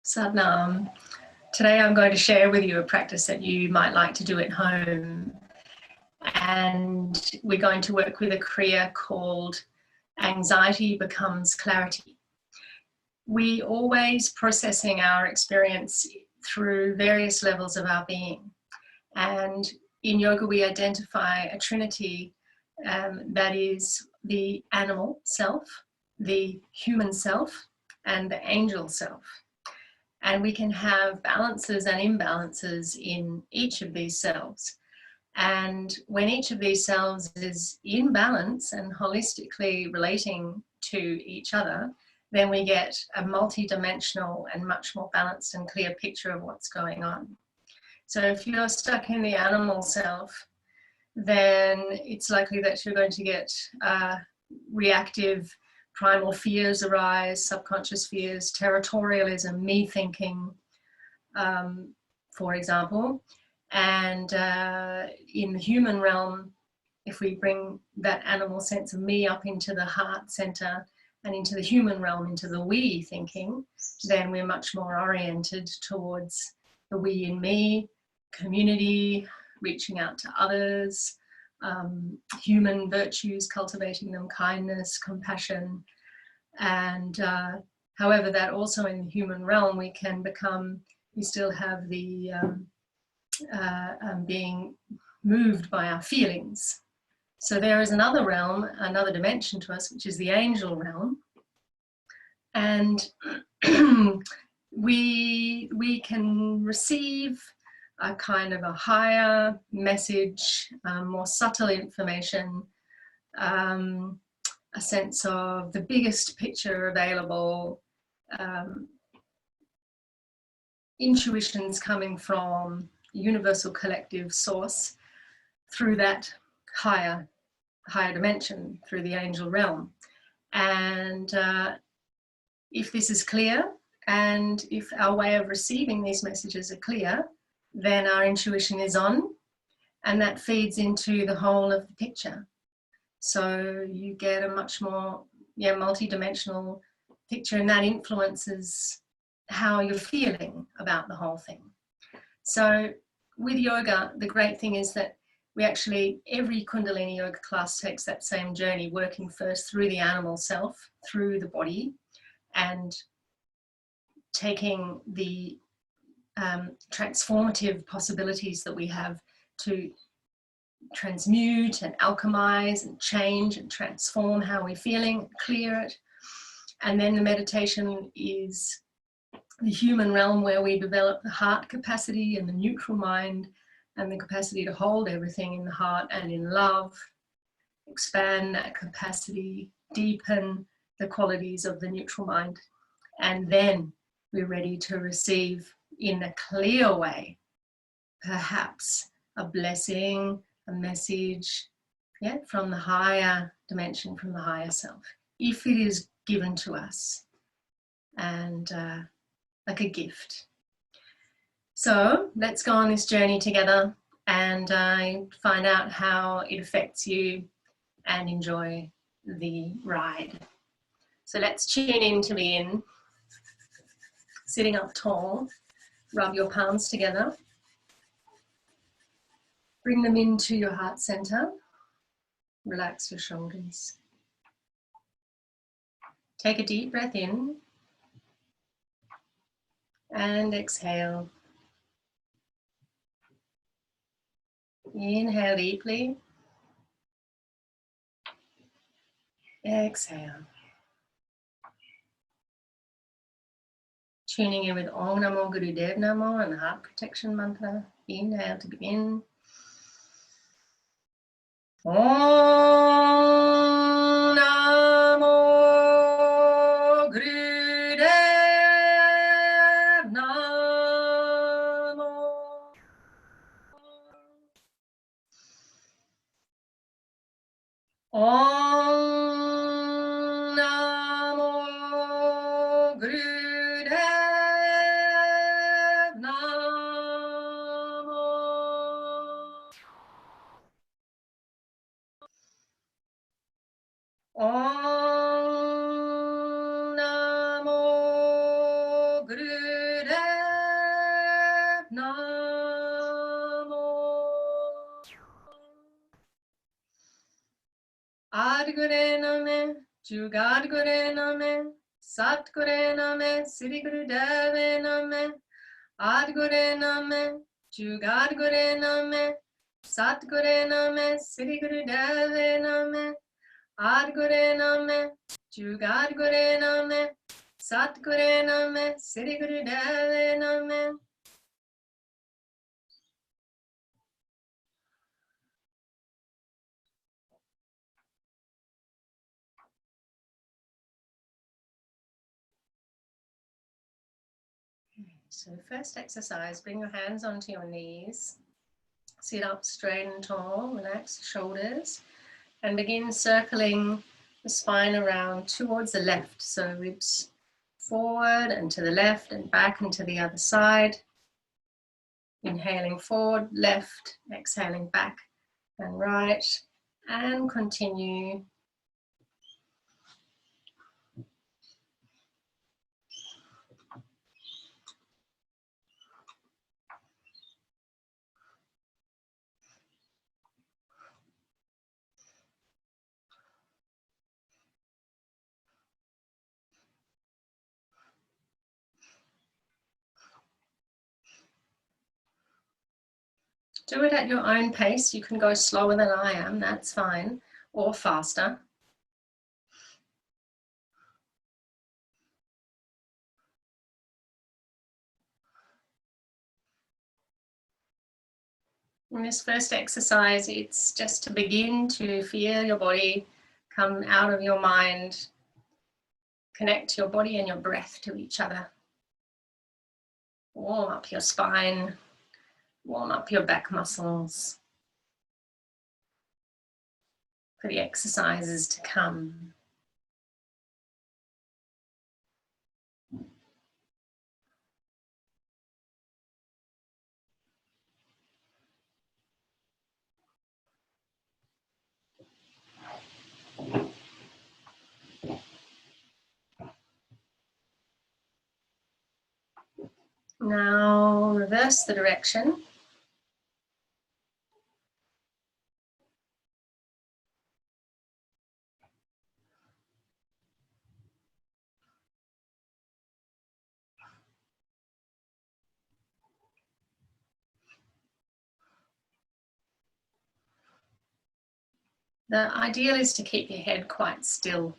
Satnam. Today I'm going to share with you a practice that you might like to do at home. And we're going to work with a Kriya called Anxiety Becomes Clarity. We always processing our experience through various levels of our being. And in yoga, we identify a trinity that is the animal self, the human self, and the angel self. And we can have balances and imbalances in each of these selves. And when each of these selves is in balance and holistically relating to each other, then we get a multi-dimensional and much more balanced and clear picture of what's going on. So if you're stuck in the animal self, then it's likely that you're going to get reactive primal fears arise, subconscious fears, territorialism, me thinking, for example. And in the human realm, if we bring that animal sense of me up into the heart center and into the human realm, into the we thinking, then we're much more oriented towards the we in me, community, reaching out to others, human virtues, cultivating them, kindness, compassion. And however, that also in the human realm, we still have the being moved by our feelings. So there is another realm, another dimension to us, which is the angel realm. And we can receive a kind of a higher message, more subtle information, a sense of the biggest picture available, intuitions coming from universal collective source through that higher dimension, through the angel realm. And if this is clear, and if our way of receiving these messages are clear, then our intuition is on, and that feeds into the whole of the picture. So you get a much more multi-dimensional picture, and that influences how you're feeling about the whole thing. So with yoga, the great thing is that every Kundalini Yoga class takes that same journey, working first through the animal self, through the body, and taking the transformative possibilities that we have to transmute and alchemize and change and transform how we're feeling, clear it. And then the meditation is the human realm, where we develop the heart capacity and the neutral mind and the capacity to hold everything in the heart and in love, expand that capacity, deepen the qualities of the neutral mind. And then we're ready to receive in a clear way, perhaps a blessing, a message, from the higher dimension, from the higher self, if it is given to us, and like a gift. So let's go on this journey together and find out how it affects you and enjoy the ride. So let's tune in to be in. Sitting up tall, rub your palms together. Bring them into your heart center. Relax your shoulders. Take a deep breath in and exhale. Inhale deeply. Exhale. Tuning in with Om Namo Gurudev Namo and the heart protection mantra. Inhale to begin. Om Namo Gurudev Namo. Om Namo Gurudev Namo. Om Namo Gurudev Adgure Name, Jugadgure Name, Satgure Name, Sri Guru Deve Name, Adgure Name, Jugadgure Name, Satgure Name, Sri Guru Deve Name, Adgure Name, Jugadgure Name, Satgure Name, Sri Guru Deve Name. So first exercise, bring your hands onto your knees, sit up straight and tall, relax your shoulders, and begin circling the spine around towards the left. So ribs forward and to the left and back and to the other side. Inhaling forward, left, exhaling back and right, and continue. Do it at your own pace. You can go slower than I am, that's fine, or faster. In this first exercise, it's just to begin to feel your body come out of your mind, connect your body and your breath to each other. Warm up your spine, warm up your back muscles for the exercises to come. Now reverse the direction. The ideal is to keep your head quite still.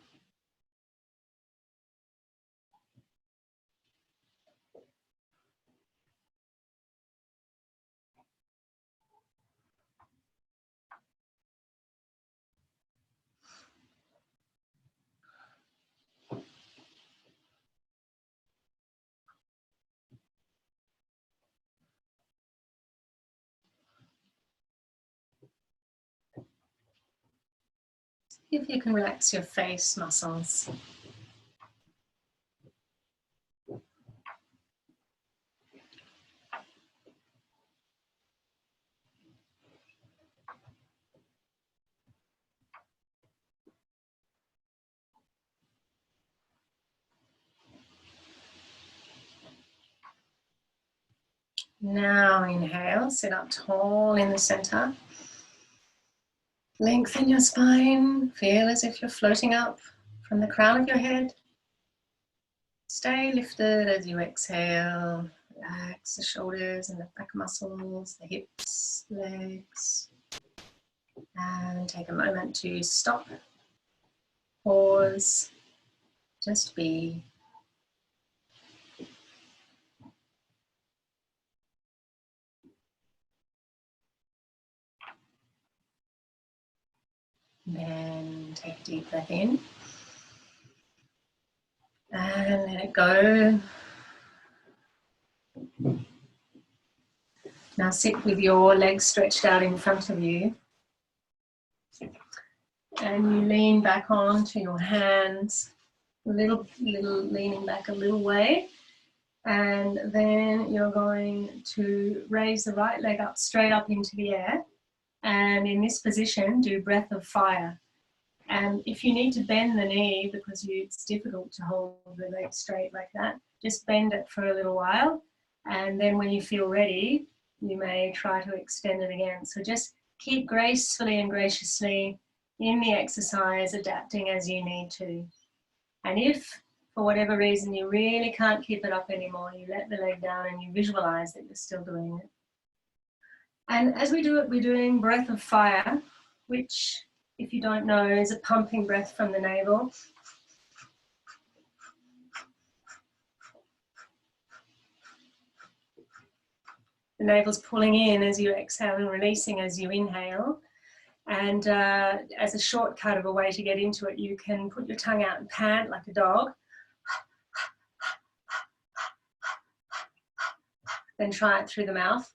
See if you can relax your face muscles. Now inhale, sit up tall in the center. Lengthen your spine, feel as if you're floating up from the crown of your head. Stay lifted as you exhale. Relax the shoulders and the back muscles, the hips, legs. And take a moment to stop, pause, just be. Then take a deep breath in. And let it go. Now sit with your legs stretched out in front of you. And you lean back onto your hands, little leaning back a little way. And then you're going to raise the right leg up, straight up into the air. And in this position, do breath of fire. And if you need to bend the knee because it's difficult to hold the leg straight like that, just bend it for a little while. And then when you feel ready, you may try to extend it again. So just keep gracefully and graciously in the exercise, adapting as you need to. And if, for whatever reason, you really can't keep it up anymore, you let the leg down and you visualize that you're still doing it. And as we do it, we're doing breath of fire, which, if you don't know, is a pumping breath from the navel. The navel's pulling in as you exhale and releasing as you inhale. And as a shortcut of a way to get into it, you can put your tongue out and pant like a dog. Then try it through the mouth.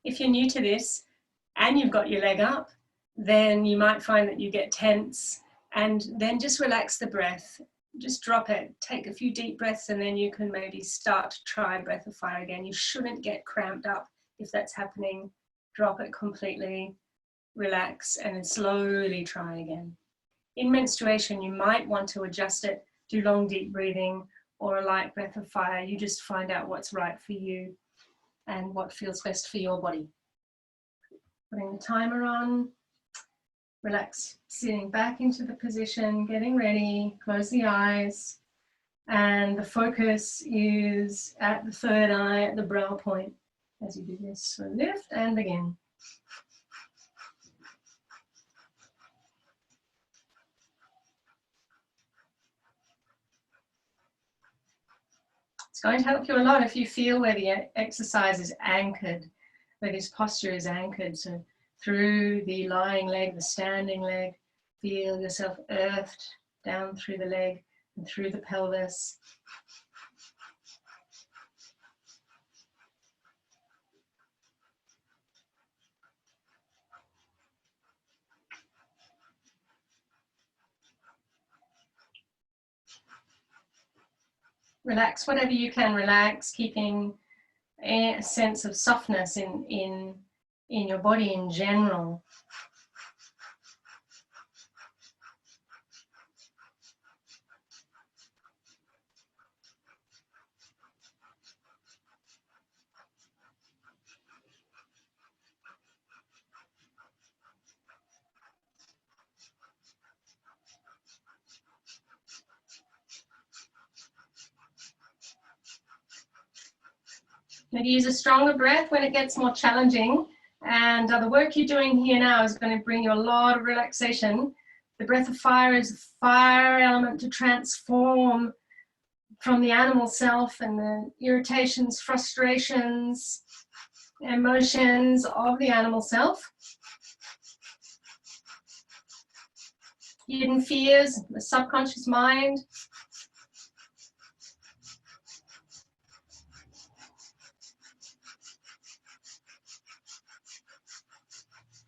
If you're new to this and you've got your leg up, then you might find that you get tense, and then just relax the breath. Just drop it. Take a few deep breaths, and then you can maybe start to try breath of fire again. You shouldn't get cramped up if that's happening. Drop it completely, relax, and then slowly try again. In menstruation, you might want to adjust it, do long deep breathing or a light breath of fire. You just find out what's right for you and what feels best for your body. Putting the timer on, relax, sitting back into the position, getting ready, close the eyes, and the focus is at the third eye, at the brow point as you do this. So lift and begin. It's going to help you a lot if you feel where the exercise is anchored, where this posture is anchored. So through the lying leg, the standing leg, feel yourself earthed down through the leg and through the pelvis. Relax whatever you can relax, keeping a sense of softness in your body in general. Maybe use a stronger breath when it gets more challenging. And the work you're doing here now is going to bring you a lot of relaxation. The breath of fire is the fire element to transform from the animal self and the irritations, frustrations, emotions of the animal self. Hidden fears, the subconscious mind.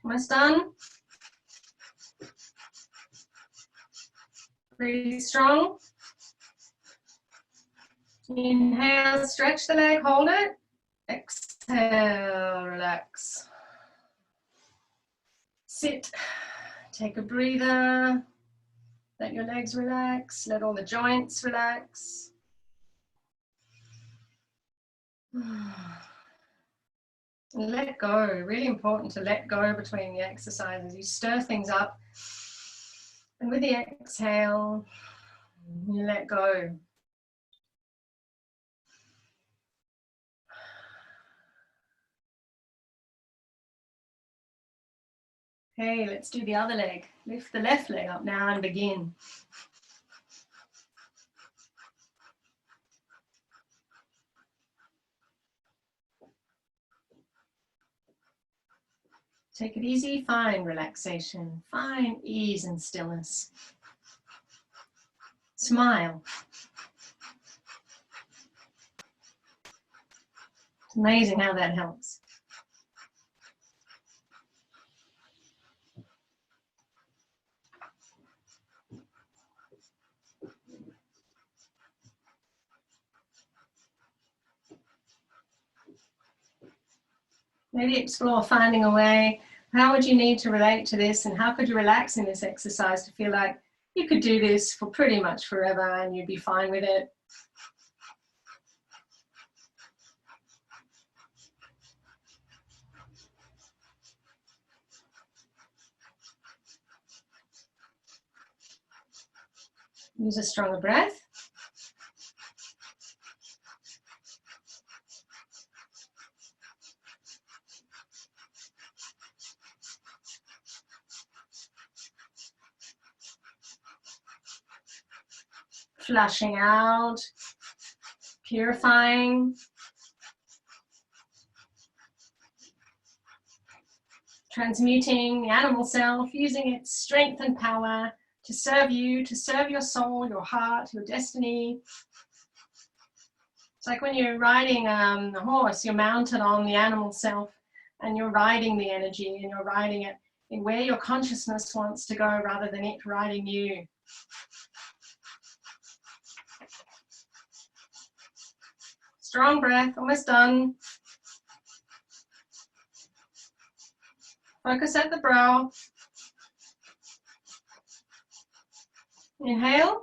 Almost done. Breathe strong. Inhale, stretch the leg, hold it. Exhale, relax. Sit, take a breather. Let your legs relax, let all the joints relax. And let go, really important to let go between the exercises. You stir things up, and with the exhale, you let go. Okay, let's do the other leg. Lift the left leg up now and begin. Take it easy, find relaxation, find ease and stillness. Smile. It's amazing how that helps. Maybe explore finding a way. How would you need to relate to this, and how could you relax in this exercise to feel like you could do this for pretty much forever and you'd be fine with it? Use a stronger breath. Flushing out, purifying, transmuting the animal self, using its strength and power to serve you, to serve your soul, your heart, your destiny. It's like when you're riding a horse, you're mounted on the animal self and you're riding the energy and you're riding it in where your consciousness wants to go rather than it riding you. Strong breath, almost done. Focus at the brow. Inhale,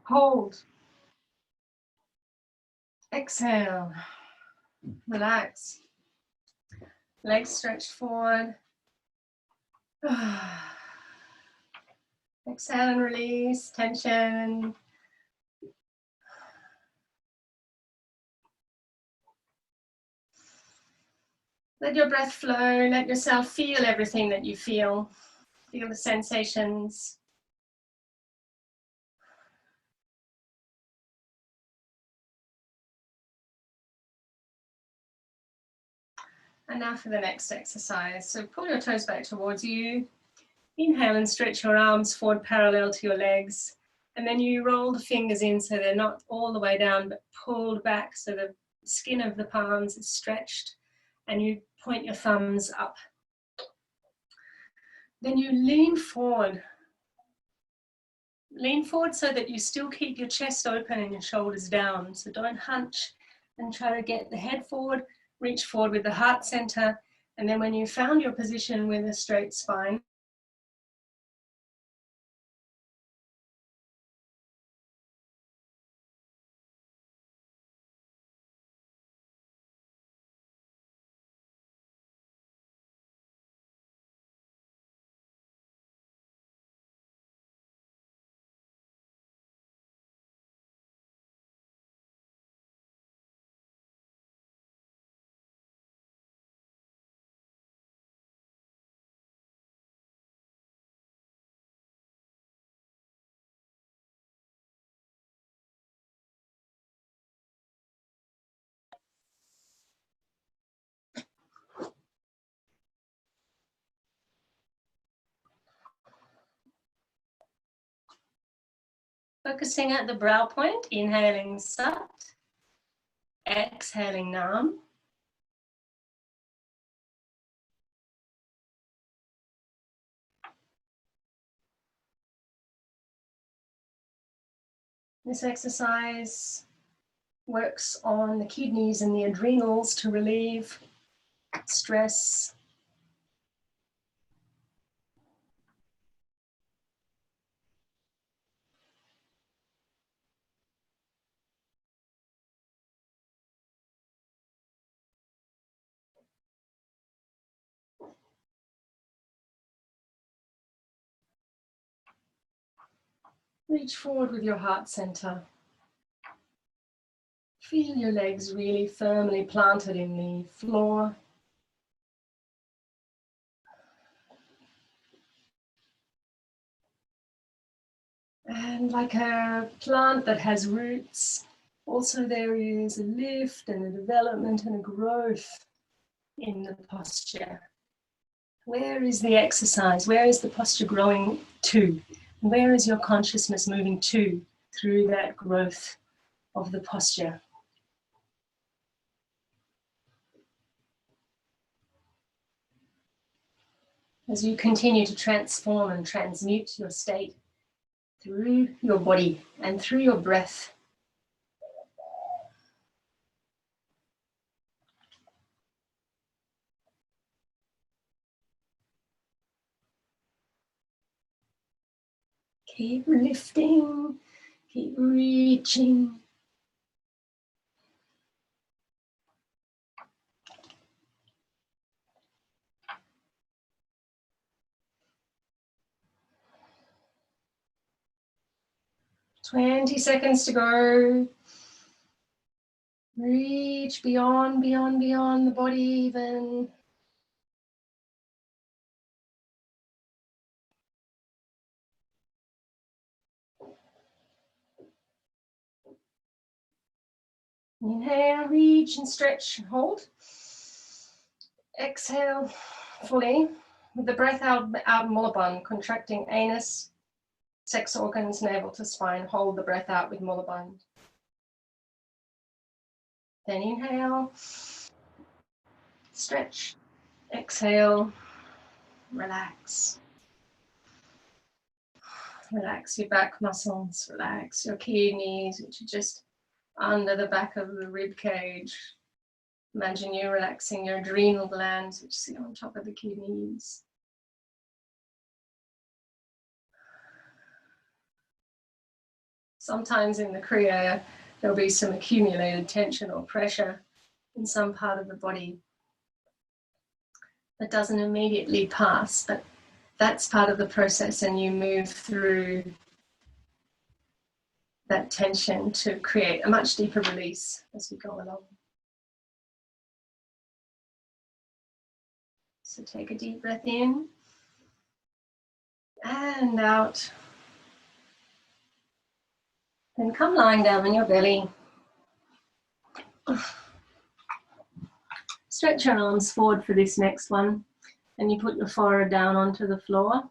hold. Exhale, relax. Legs stretched forward. Exhale and release tension. Let your breath flow. Let yourself feel everything that you feel. Feel the sensations. And now for the next exercise. So pull your toes back towards you. Inhale and stretch your arms forward parallel to your legs. And then you roll the fingers in so they're not all the way down but pulled back so the skin of the palms is stretched. And you point your thumbs up. Then you lean forward. Lean forward so that you still keep your chest open and your shoulders down. So don't hunch and try to get the head forward. Reach forward with the heart center. And then when you found your position with a straight spine, focusing at the brow point, inhaling Sat, exhaling Nam. This exercise works on the kidneys and the adrenals to relieve stress. Reach forward with your heart center. Feel your legs really firmly planted in the floor. And like a plant that has roots, also there is a lift and a development and a growth in the posture. Where is the exercise? Where is the posture growing to? Where is your consciousness moving to through that growth of the posture? As you continue to transform and transmute your state through your body and through your breath. Keep lifting, keep reaching. 20 seconds to go. Reach beyond, beyond, beyond the body even. Inhale, reach and stretch and hold. Exhale fully with the breath out Mulaband, contracting anus, sex organs, navel to spine. Hold the breath out with Mulaband. Then inhale, stretch, exhale, relax. Relax your back muscles, relax your kidneys, which are just under the back of the rib cage. Imagine you relaxing your adrenal glands, which sit on top of the kidneys. Sometimes in the Kriya, there'll be some accumulated tension or pressure in some part of the body that doesn't immediately pass, but that's part of the process, and you move through that tension to create a much deeper release as we go along. So take a deep breath in and out. Then come lying down on your belly. Stretch your arms forward for this next one, and you put your forehead down onto the floor,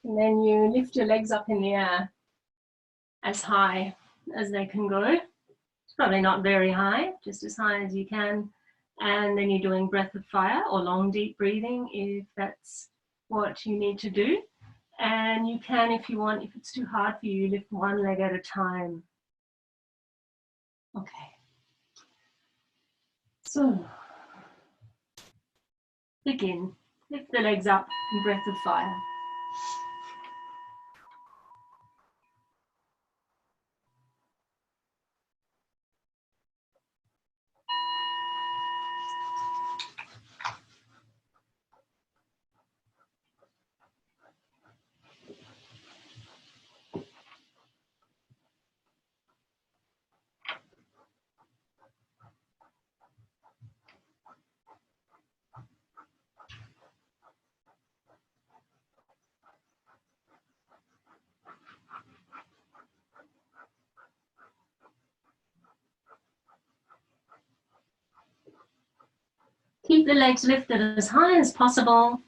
and then you lift your legs up in the air as high as they can go. It's probably not very high, just as high as you can. And then you're doing breath of fire or long deep breathing if that's what you need to do. And you can, if you want, if it's too hard for you, lift one leg at a time. Okay. So, begin. Lift the legs up in breath of fire. Keep the legs lifted as high as possible.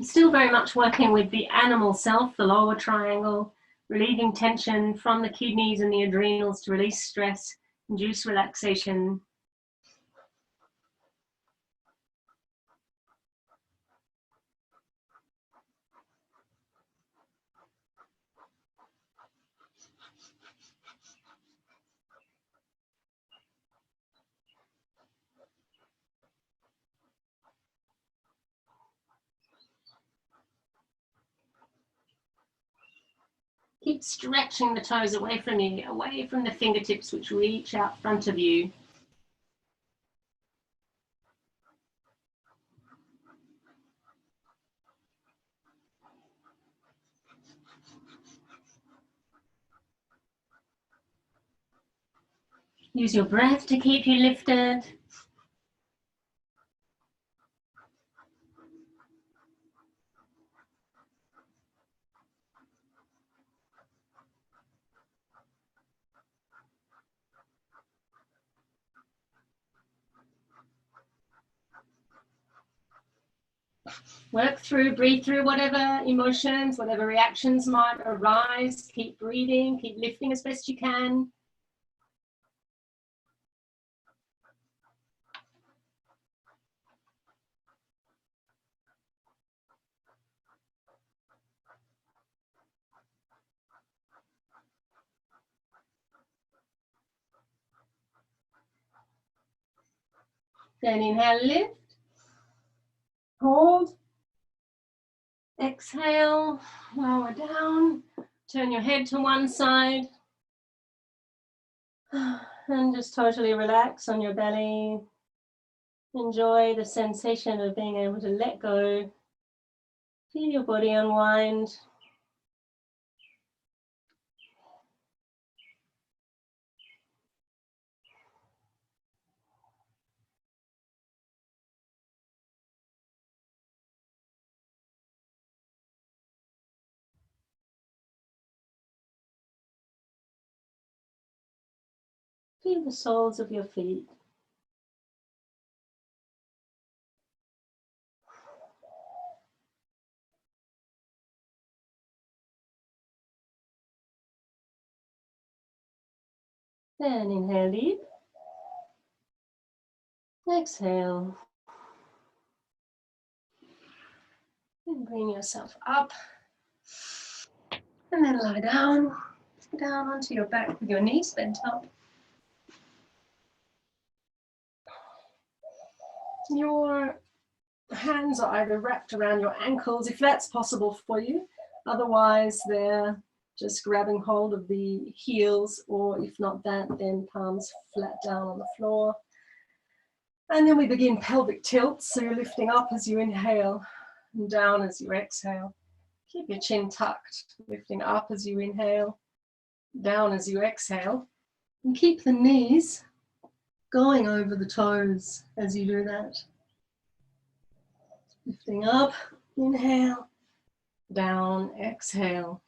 Still very much working with the animal self, the lower triangle, relieving tension from the kidneys and the adrenals to release stress, induce relaxation. Keep stretching the toes away from you, away from the fingertips which reach out front of you. Use your breath to keep you lifted. Work through, breathe through whatever emotions, whatever reactions might arise. Keep breathing, keep lifting as best you can. Then inhale, lift. Hold. Exhale, lower down. Turn your head to one side. and just totally relax on your belly. Enjoy the sensation of being able to let go. Feel your body unwind. Feel the soles of your feet. Then inhale deep. Exhale. And bring yourself up. And then lie down onto your back with your knees bent up. Your hands are either wrapped around your ankles, if that's possible for you. Otherwise, they're just grabbing hold of the heels, or if not that, then palms flat down on the floor. And then we begin pelvic tilts. So you're lifting up as you inhale and down as you exhale. Keep your chin tucked, lifting up as you inhale, down as you exhale. And keep the knees going over the toes as you do that. Lifting up, inhale, down, exhale.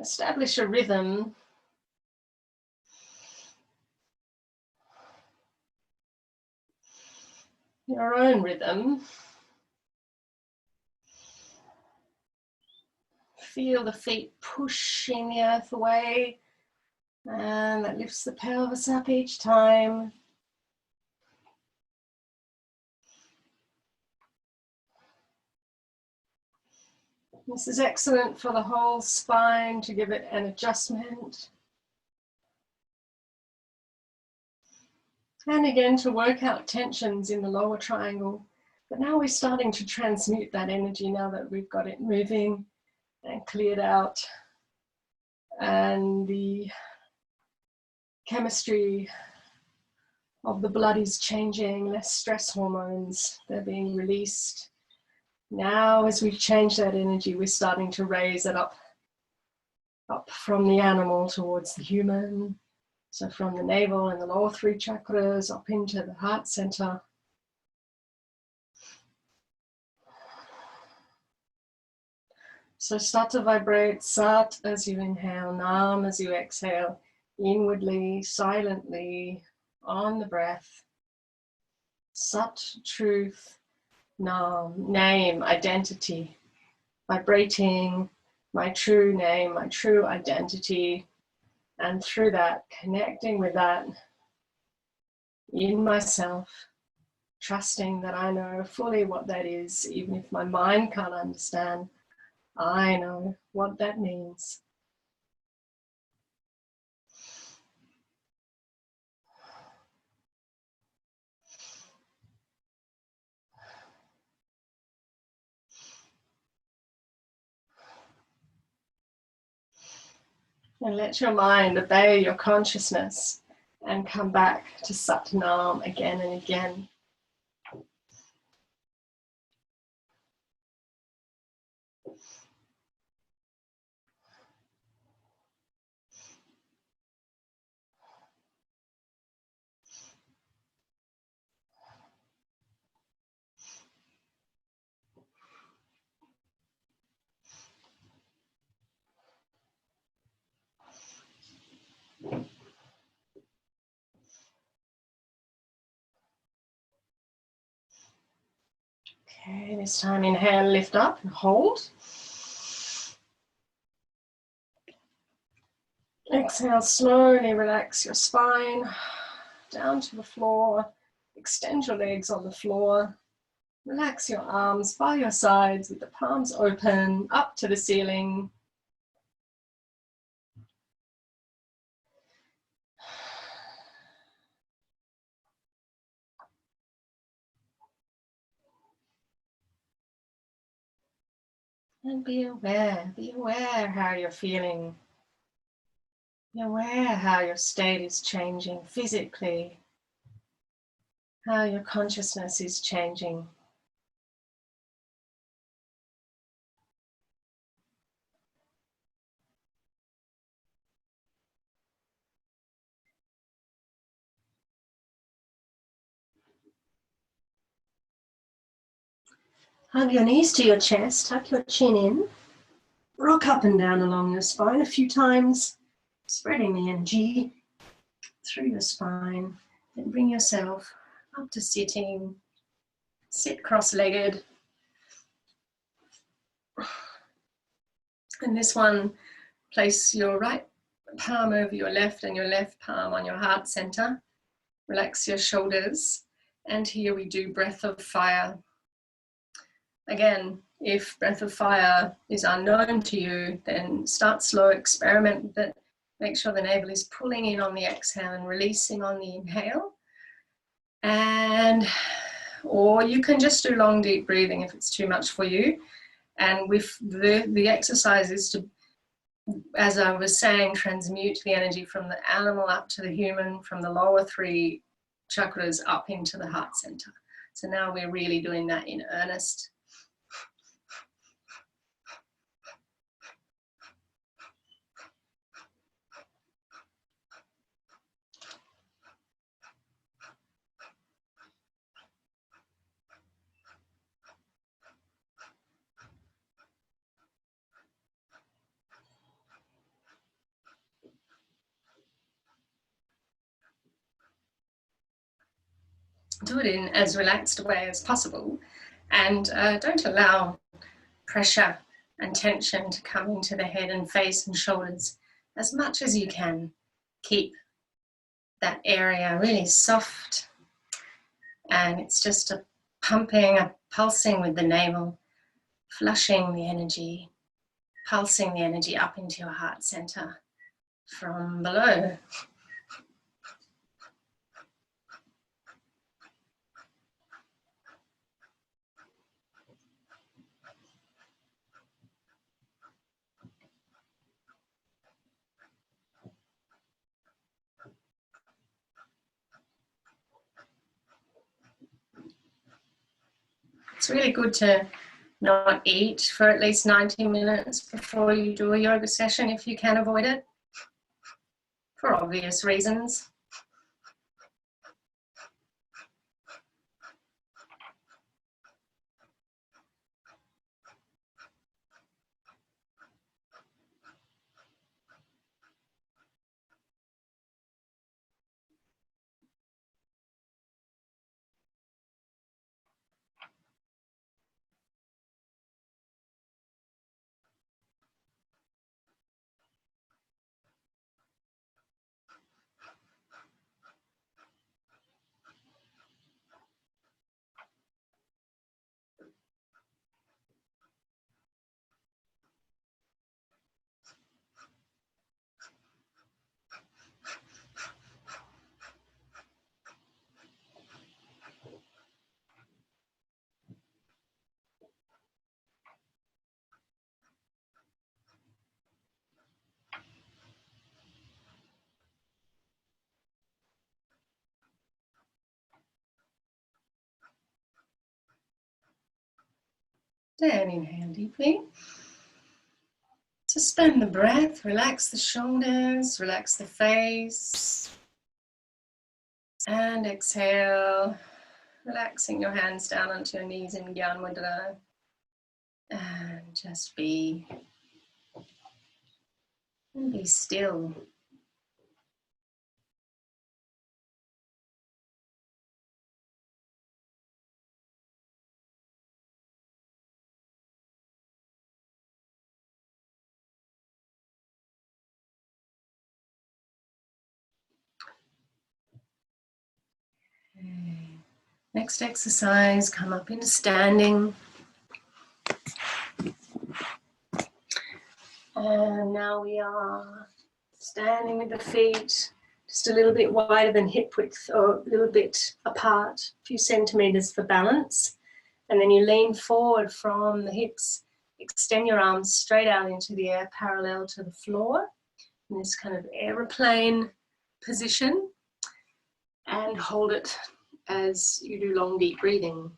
Establish a rhythm. Your own rhythm. Feel the feet pushing the earth away, and that lifts the pelvis up each time. This is excellent for the whole spine to give it an adjustment. And again, to work out tensions in the lower triangle. But now we're starting to transmute that energy now that we've got it moving and cleared out. And the chemistry of the blood is changing, less stress hormones, they're being released. Now, as we've changed that energy, we're starting to raise it up from the animal towards the human. So from the navel and the lower three chakras up into the heart center. So start to vibrate Sat as you inhale, Nam as you exhale, inwardly, silently, on the breath. Sat, truth, Nam, name, identity, vibrating my true name, my true identity, and through that, connecting with that in myself, trusting that I know fully what that is, even if my mind can't understand, I know what that means. And let your mind obey your consciousness and come back to Sat Nam again and again. Okay, this time inhale, lift up and hold. Exhale, slowly relax your spine down to the floor. Extend your legs on the floor. Relax your arms by your sides with the palms open up to the ceiling. And be aware how you're feeling. Be aware how your state is changing physically, how your consciousness is changing. Hug your knees to your chest, tuck your chin in, rock up and down along your spine a few times, spreading the energy through your spine. Then bring yourself up to sitting. Sit cross-legged. And this one, place your right palm over your left and your left palm on your heart center. Relax your shoulders. And here we do breath of fire. Again, if breath of fire is unknown to you, then start slow, experiment with it. Make sure the navel is pulling in on the exhale and releasing on the inhale. Or you can just do long, deep breathing if it's too much for you. And with the exercise is to, as I was saying, transmute the energy from the animal up to the human, from the lower three chakras up into the heart center. So now we're really doing that in earnest. Do it in as relaxed a way as possible, and don't allow pressure and tension to come into the head and face and shoulders. As much as you can, keep that area really soft, and it's just a pumping, a pulsing with the navel, flushing the energy, pulsing the energy up into your heart center from below. It's really good to not eat for at least 90 minutes before you do a yoga session if you can avoid it, for obvious reasons. Then inhale deeply. Suspend the breath, relax the shoulders, relax the face. And exhale, relaxing your hands down onto your knees in Gyan Mudra. And just be still. Next exercise, come up into standing. And now we are standing with the feet just a little bit wider than hip width, or a little bit apart, a few centimeters for balance. And then you lean forward from the hips Extend your arms straight out into the air, parallel to the floor, in this kind of aeroplane position, and hold it as you do long, deep breathing.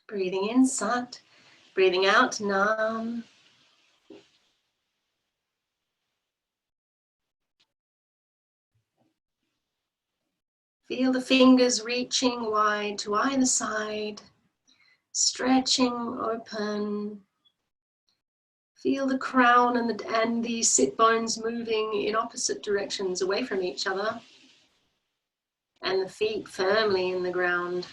Breathing in, Sat. Breathing out, Nam. Feel the fingers reaching wide to either side, stretching open. Feel the crown and the sit bones moving in opposite directions away from each other, and the feet firmly in the ground.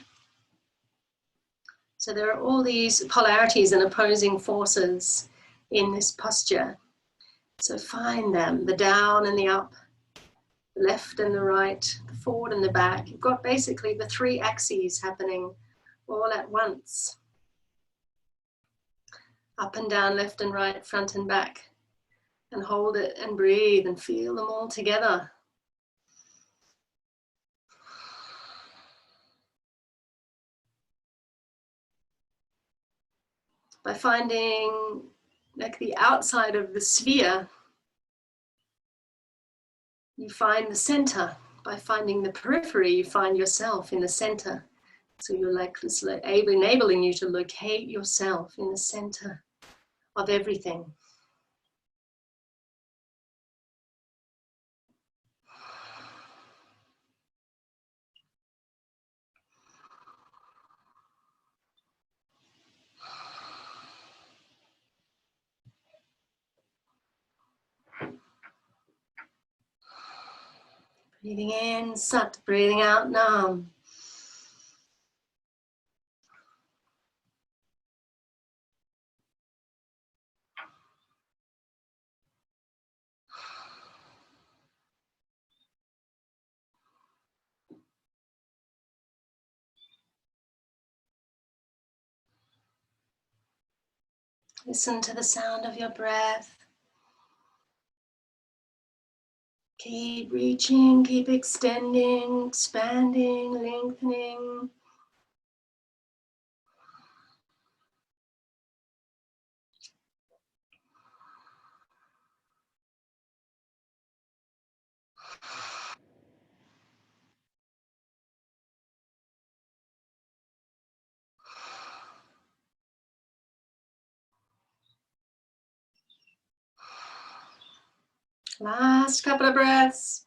So there are all these polarities and opposing forces in this posture. So find them, the down and the up, the left and the right, the forward and the back. You've got basically the three axes happening all at once. Up and down, left and right, front and back. And hold it and breathe and feel them all together. By finding like the outside of the sphere, you find the center. By finding the periphery, you find yourself in the center. So you're like this, enabling you to locate yourself in the center of everything. Breathing in, Sat. Breathing out, Nam. Listen to the sound of your breath. Keep reaching, keep extending, expanding, lengthening. Last couple of breaths.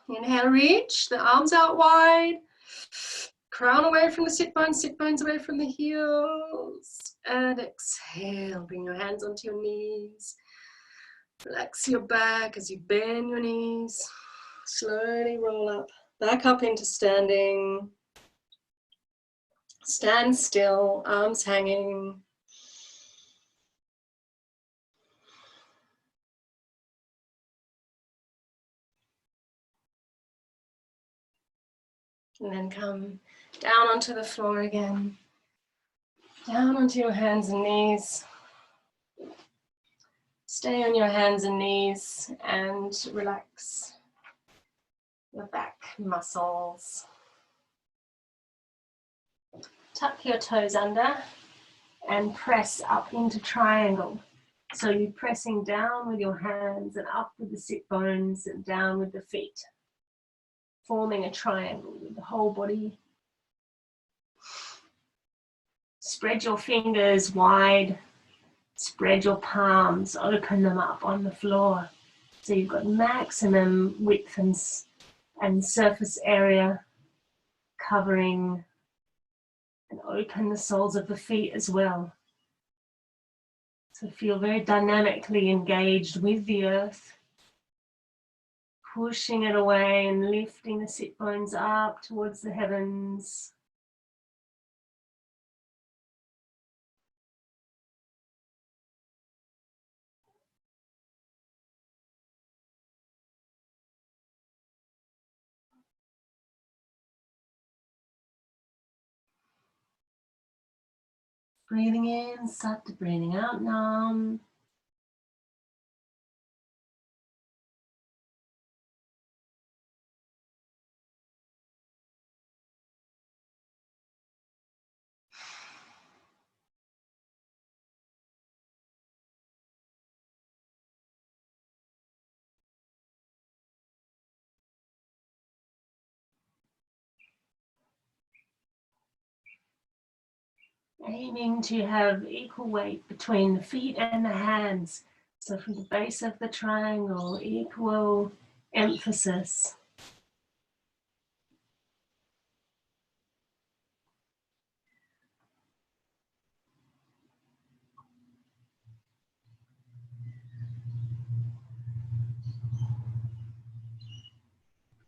Inhale, reach the arms out wide. Crown away from the sit bones away from the heels. And exhale, bring your hands onto your knees. Relax your back as you bend your knees. Slowly roll up, back up into standing. Stand still, arms hanging. And then come down onto the floor again. Down onto your hands and knees. Stay on your hands and knees and relax your back muscles. Tuck your toes under and press up into triangle. So you're pressing down with your hands and up with the sit bones and down with the feet, forming a triangle with the whole body. Spread your fingers wide, spread your palms, open them up on the floor. So you've got maximum width and surface area covering, and open the soles of the feet as well. So feel very dynamically engaged with the earth, pushing it away and lifting the sit bones up towards the heavens. Breathing in, sat, breathing out, nam. Aiming to have equal weight between the feet and the hands. So from the base of the triangle, equal emphasis.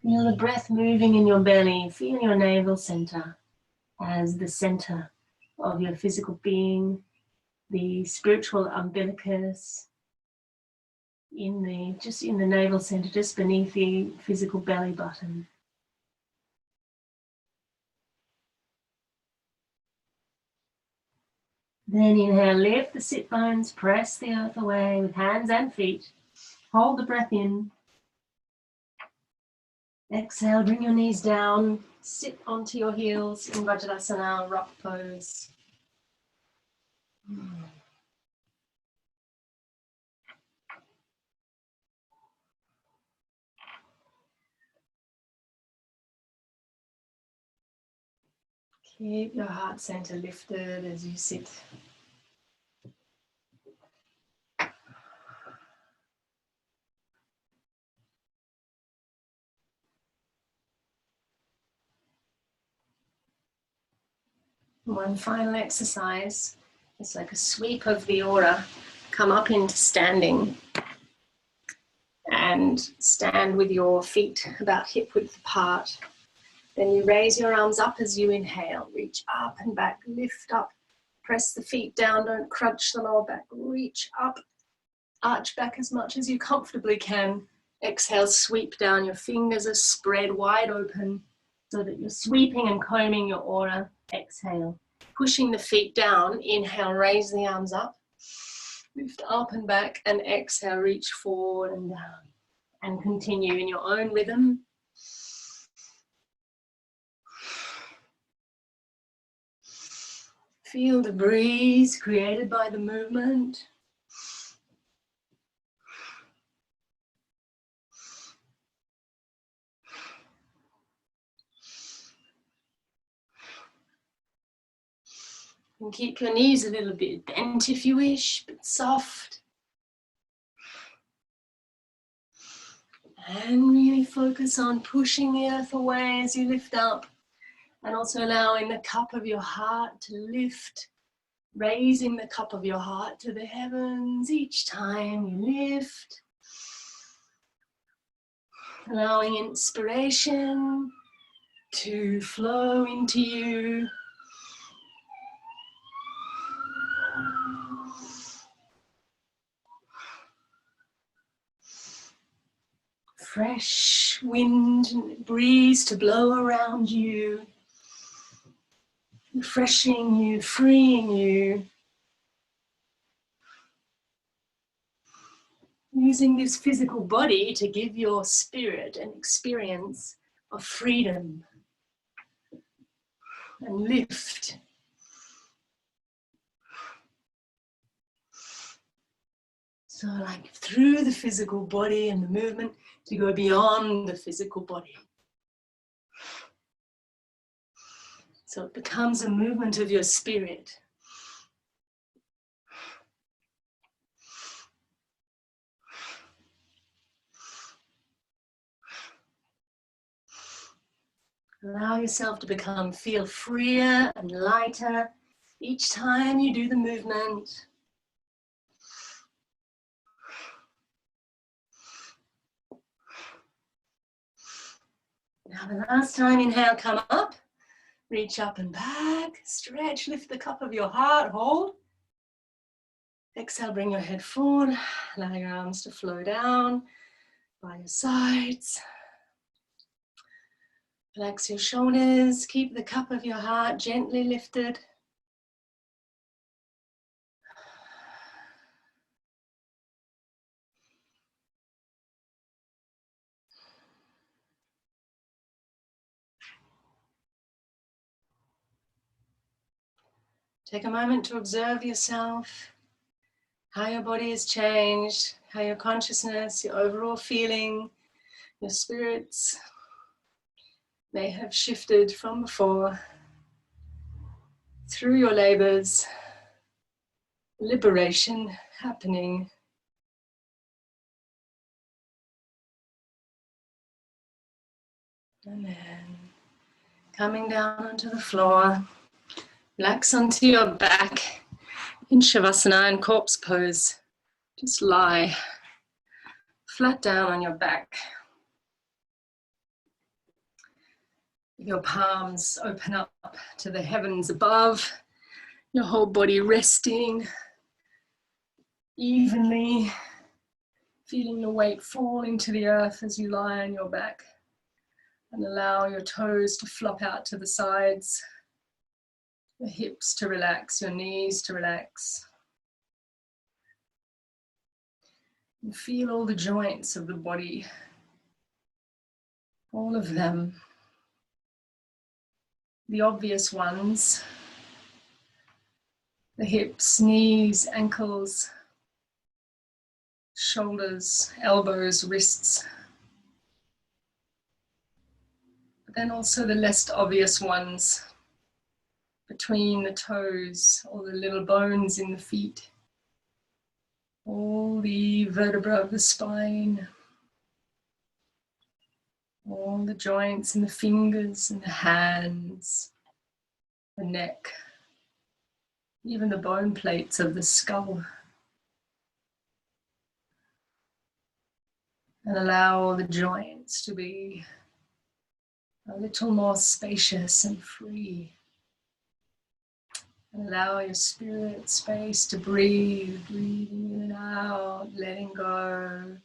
Feel the breath moving in your belly. Feel your navel center as the center of your physical being, the spiritual umbilicus just in the navel center, just beneath the physical belly button. Then inhale, lift the sit bones, press the earth away with hands and feet. Hold the breath in. Exhale, bring your knees down, sit onto your heels in Vajradasana, rock pose. Keep your heart center lifted as you sit. One final exercise. It's like a sweep of the aura. Come up into standing and stand with your feet about hip width apart. Then you raise your arms up as you inhale. Reach up and back, lift up. Press the feet down, don't crunch the lower back. Reach up, arch back as much as you comfortably can. Exhale, sweep down. Your fingers are spread wide open so that you're sweeping and combing your aura. Exhale. Pushing the feet down, inhale, raise the arms up. Lift up and back, and exhale, reach forward and down. And continue in your own rhythm. Feel the breeze created by the movement. And keep your knees a little bit bent if you wish, but soft. And really focus on pushing the earth away as you lift up. And also allowing the cup of your heart to lift. Raising the cup of your heart to the heavens each time you lift. Allowing inspiration to flow into you. Fresh wind and breeze to blow around you, refreshing you, freeing you. Using this physical body to give your spirit an experience of freedom and lift. So like through the physical body and the movement to go beyond the physical body. So it becomes a movement of your spirit. Allow yourself to feel freer and lighter each time you do the movement. Now the last time, inhale, come up, reach up and back, stretch, lift the cup of your heart, hold. Exhale, bring your head forward, allow your arms to flow down by your sides. Relax your shoulders, keep the cup of your heart gently lifted. Take a moment to observe yourself, how your body has changed, how your consciousness, your overall feeling, your spirits may have shifted from before through your labors, liberation happening. And then coming down onto the floor, relax onto your back in Shavasana and corpse pose. Just lie flat down on your back. Your palms open up to the heavens above, your whole body resting evenly, feeling the weight falling to the earth as you lie on your back, and allow your toes to flop out to the sides, your hips to relax, your knees to relax. And feel all the joints of the body, all of them. The obvious ones, the hips, knees, ankles, shoulders, elbows, wrists. But then also the less obvious ones, between the toes, all the little bones in the feet, all the vertebrae of the spine, all the joints in the fingers and the hands, the neck, even the bone plates of the skull. And allow all the joints to be a little more spacious and free. And allow your spirit space to breathe, breathing in and out, letting go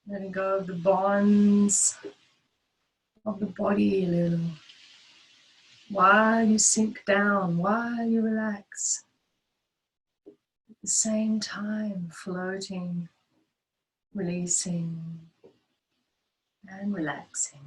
of the bonds of the body a little. While you sink down, while you relax, at the same time floating, releasing and relaxing.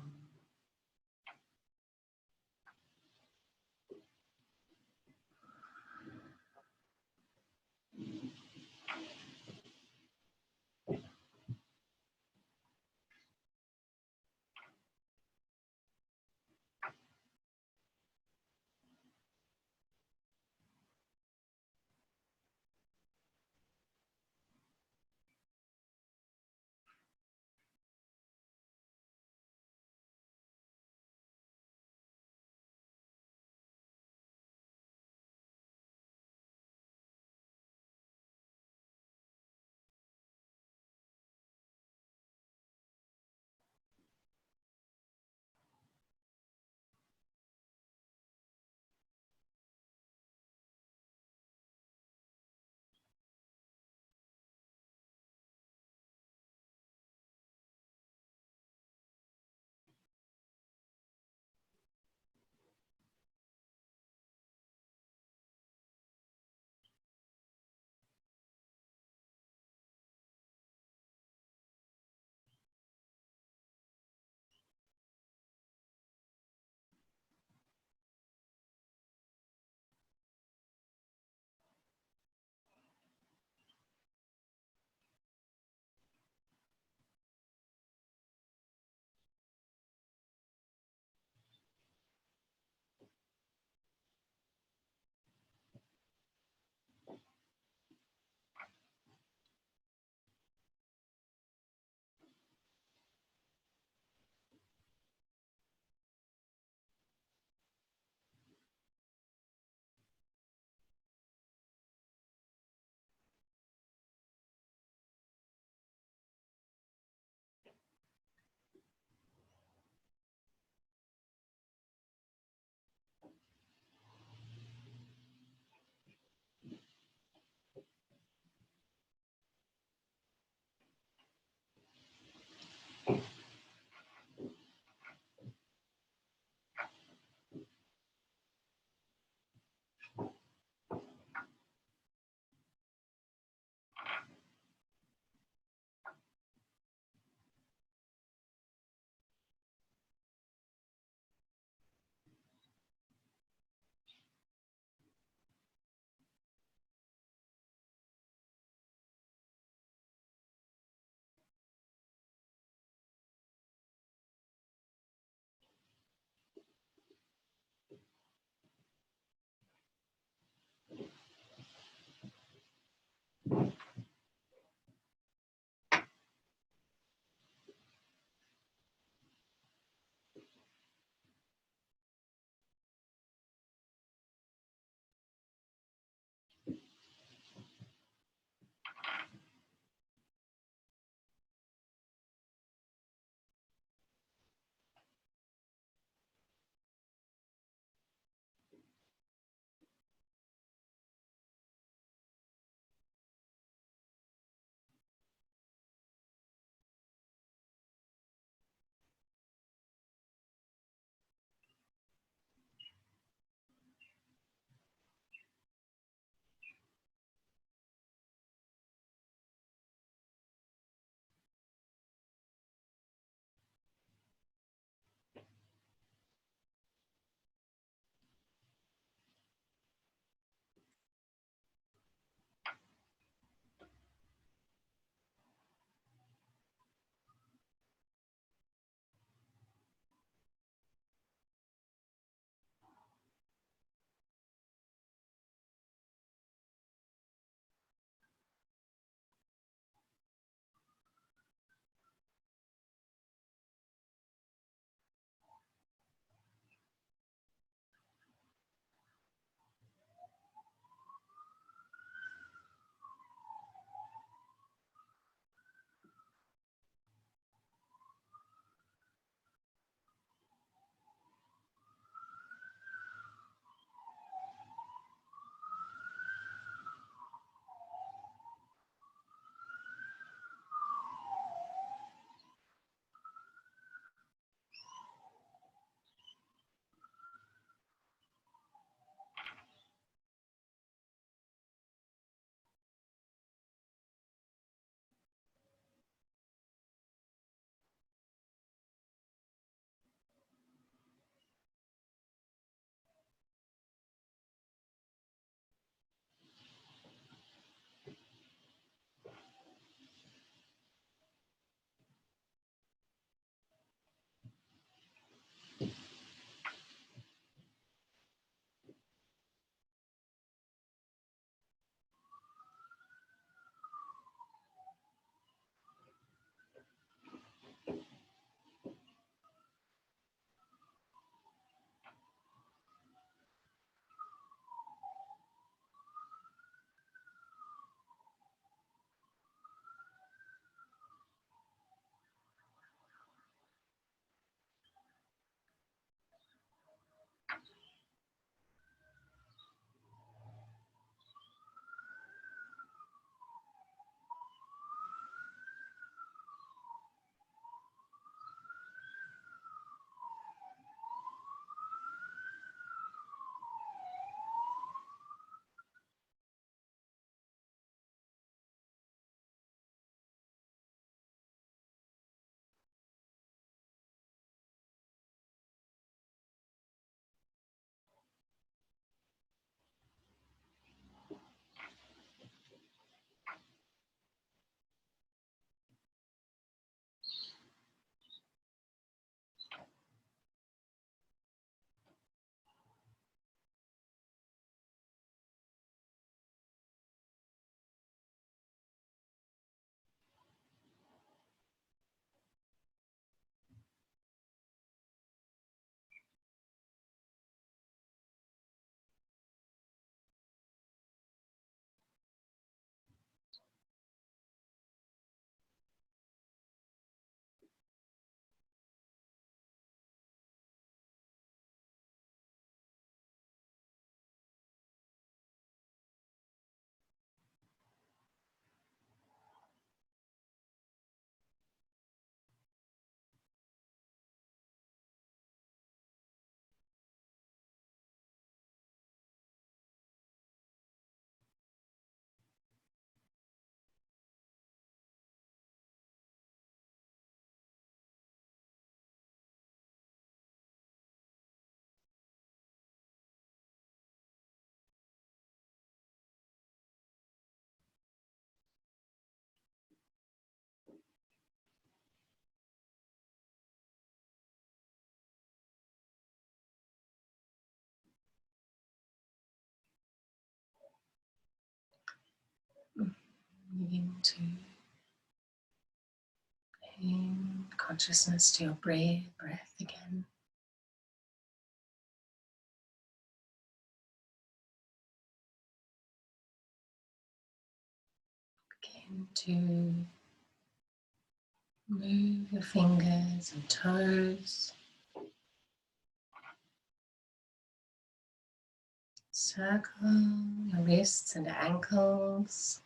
Begin to bring consciousness to your breath again. Begin to move your fingers and toes. Circle your wrists and ankles.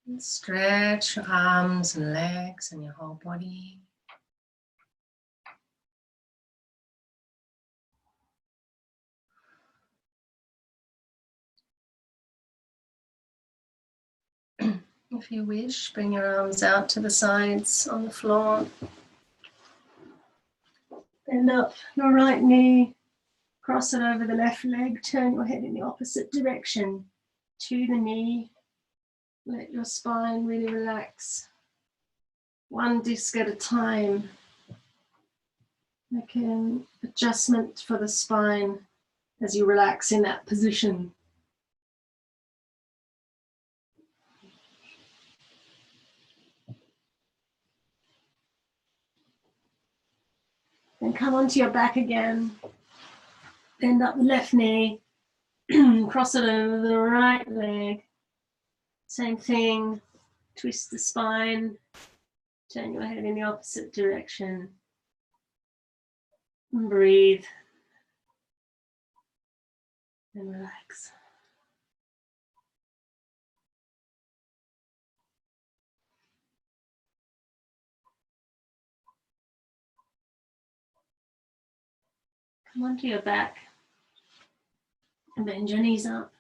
And stretch your arms and legs and your whole body. If you wish, bring your arms out to the sides on the floor. Bend up your right knee, cross it over the left leg, turn your head in the opposite direction to the knee. Let your spine really relax. One disc at a time. Make an adjustment for the spine as you relax in that position. Then come onto your back again. Bend up the left knee, cross it over the right leg. Same thing, twist the spine, turn your head in the opposite direction. And breathe. And relax. Come onto your back and bend your knees up.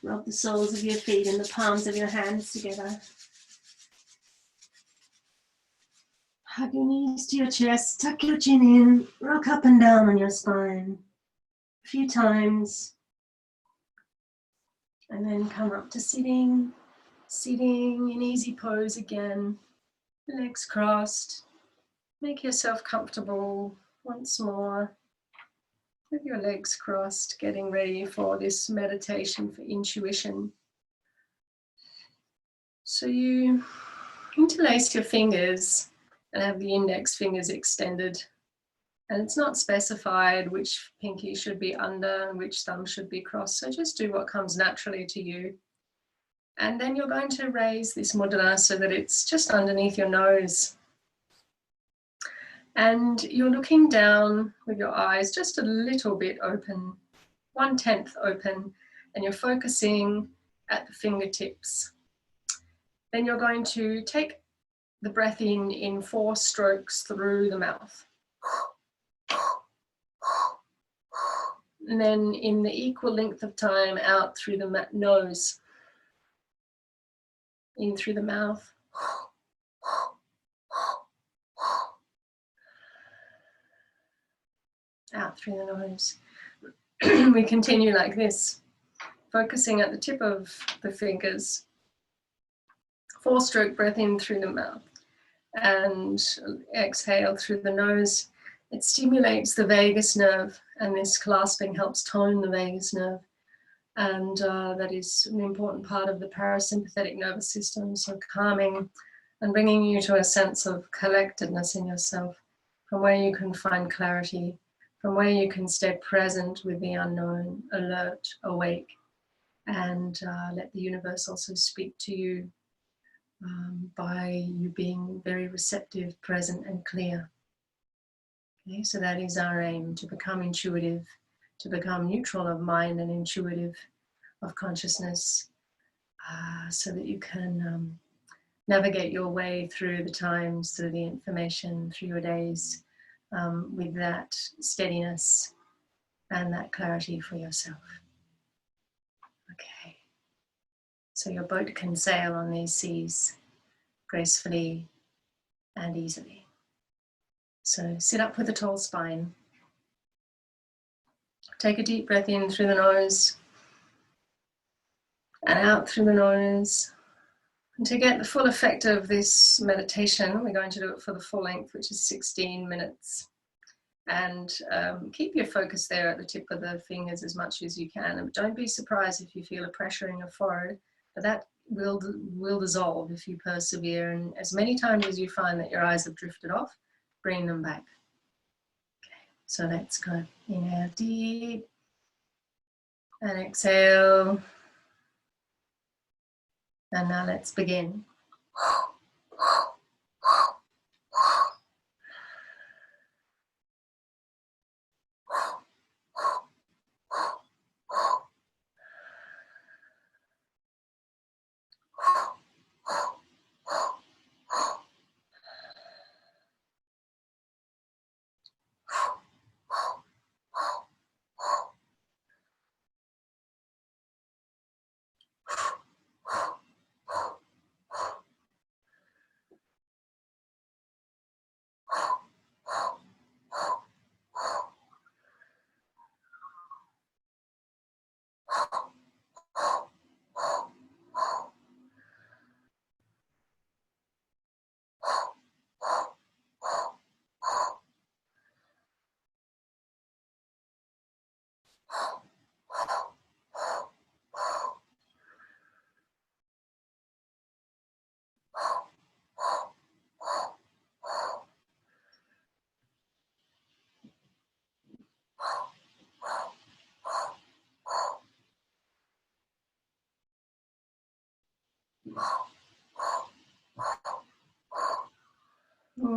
Rub the soles of your feet and the palms of your hands together. Hug your knees to your chest, tuck your chin in, rock up and down on your spine a few times. And then come up to sitting in easy pose again, legs crossed. Make yourself comfortable once more with your legs crossed, getting ready for this meditation for intuition. So you interlace your fingers and have the index fingers extended. And it's not specified which pinky should be under and which thumb should be crossed. So just do what comes naturally to you. And then you're going to raise this mudra so that it's just underneath your nose. And you're looking down with your eyes just a little bit open, 1/10 open, and you're focusing at the fingertips. Then you're going to take the breath in 4 strokes through the mouth. And then in the equal length of time out through the nose. In through the mouth. Out through the nose. We continue like this, focusing at the tip of the fingers. 4-stroke breath in through the mouth and exhale through the nose. It stimulates the vagus nerve, and this clasping helps tone the vagus nerve. And that is an important part of the parasympathetic nervous system, so calming and bringing you to a sense of collectedness in yourself, from where you can find clarity, from where you can stay present with the unknown, alert, awake, and let the universe also speak to you by you being very receptive, present, and clear. Okay, so that is our aim, to become intuitive, to become neutral of mind and intuitive of consciousness, so that you can navigate your way through the times, through the information, through your days, with that steadiness and that clarity for yourself. Okay, so your boat can sail on these seas gracefully and easily. So sit up with a tall spine. Take a deep breath in through the nose and out through the nose. And to get the full effect of this meditation, we're going to do it for the full length, which is 16 minutes. And keep your focus there at the tip of the fingers as much as you can. And don't be surprised if you feel a pressure in your forehead, but that will dissolve if you persevere. And as many times as you find that your eyes have drifted off, bring them back. Okay, so let's go. Inhale deep and exhale. And now let's begin.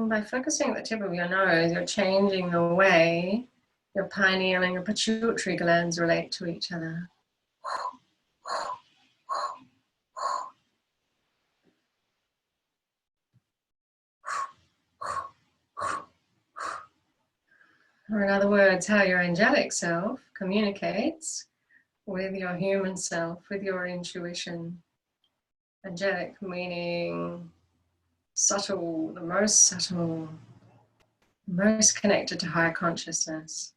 By focusing at the tip of your nose, you're changing the way your pineal and your pituitary glands relate to each other. Or in other words, how your angelic self communicates with your human self, with your intuition. Angelic meaning subtle, the most subtle, most connected to higher consciousness.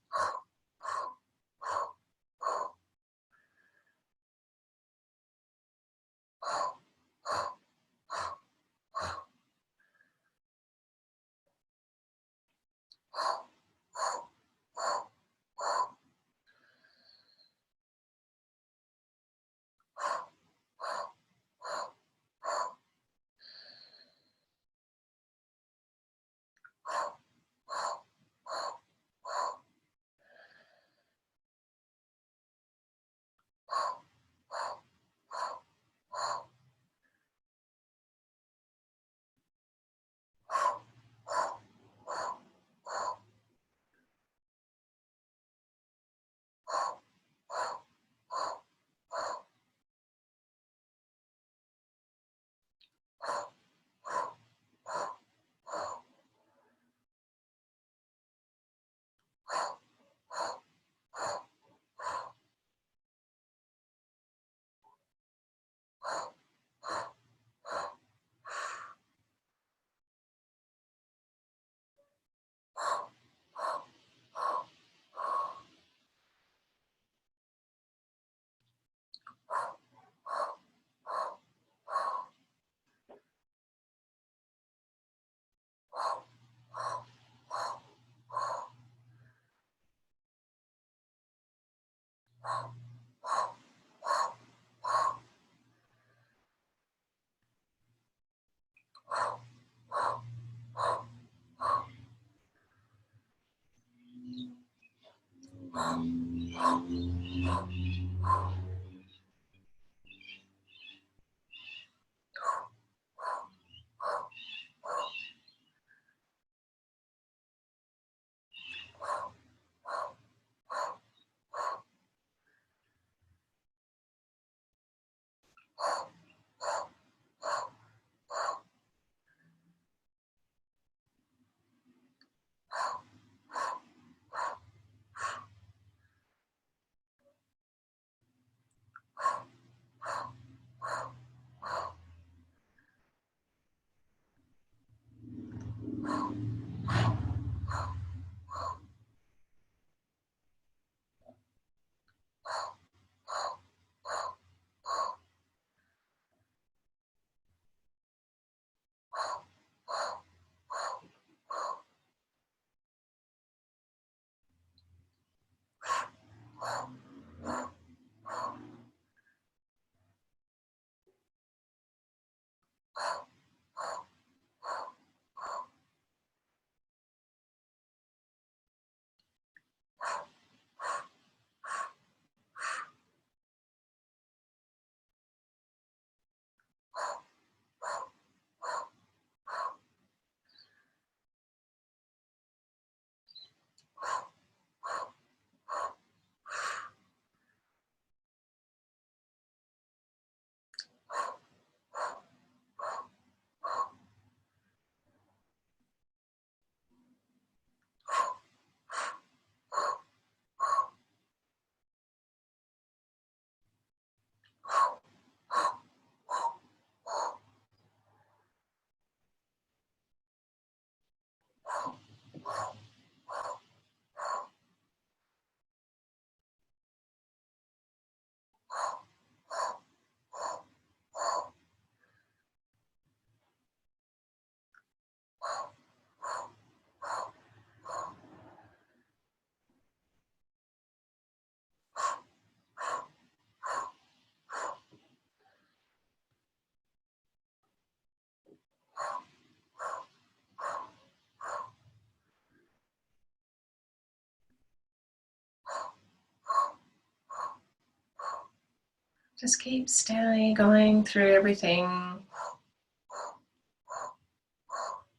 Just keep steadily going through everything.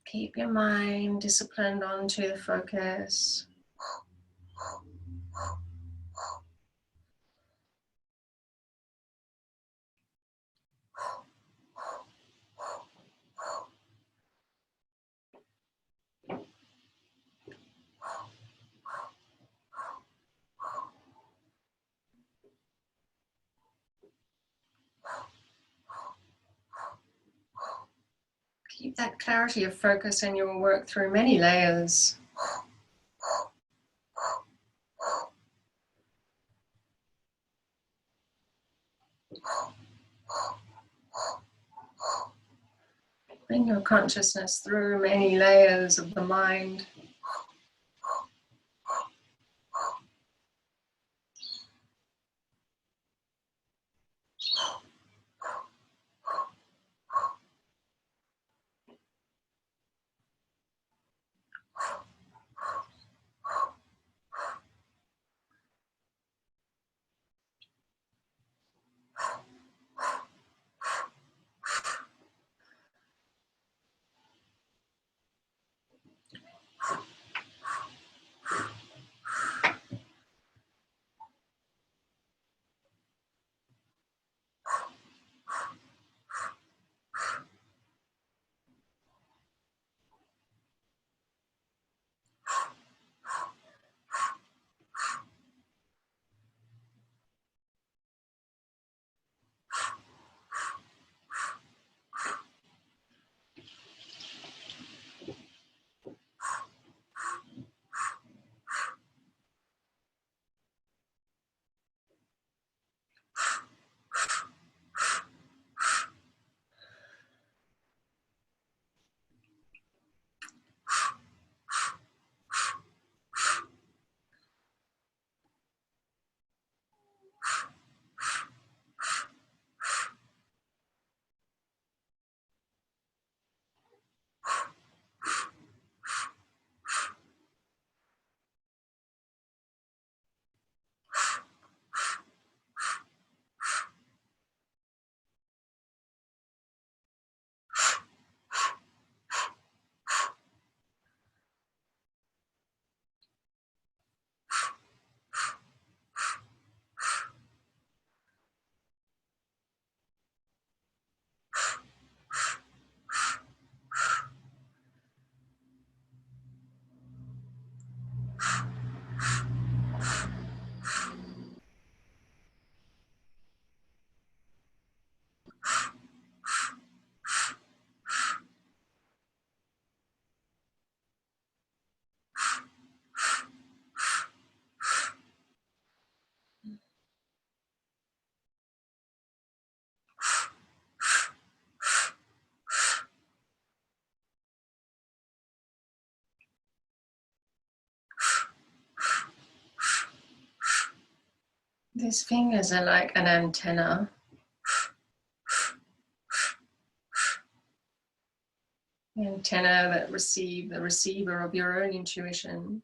Keep your mind disciplined onto the focus. Keep that clarity of focus and you will work through many layers. Bring your consciousness through many layers of the mind. These fingers are like an antenna. The antenna that receive the receiver of your own intuition.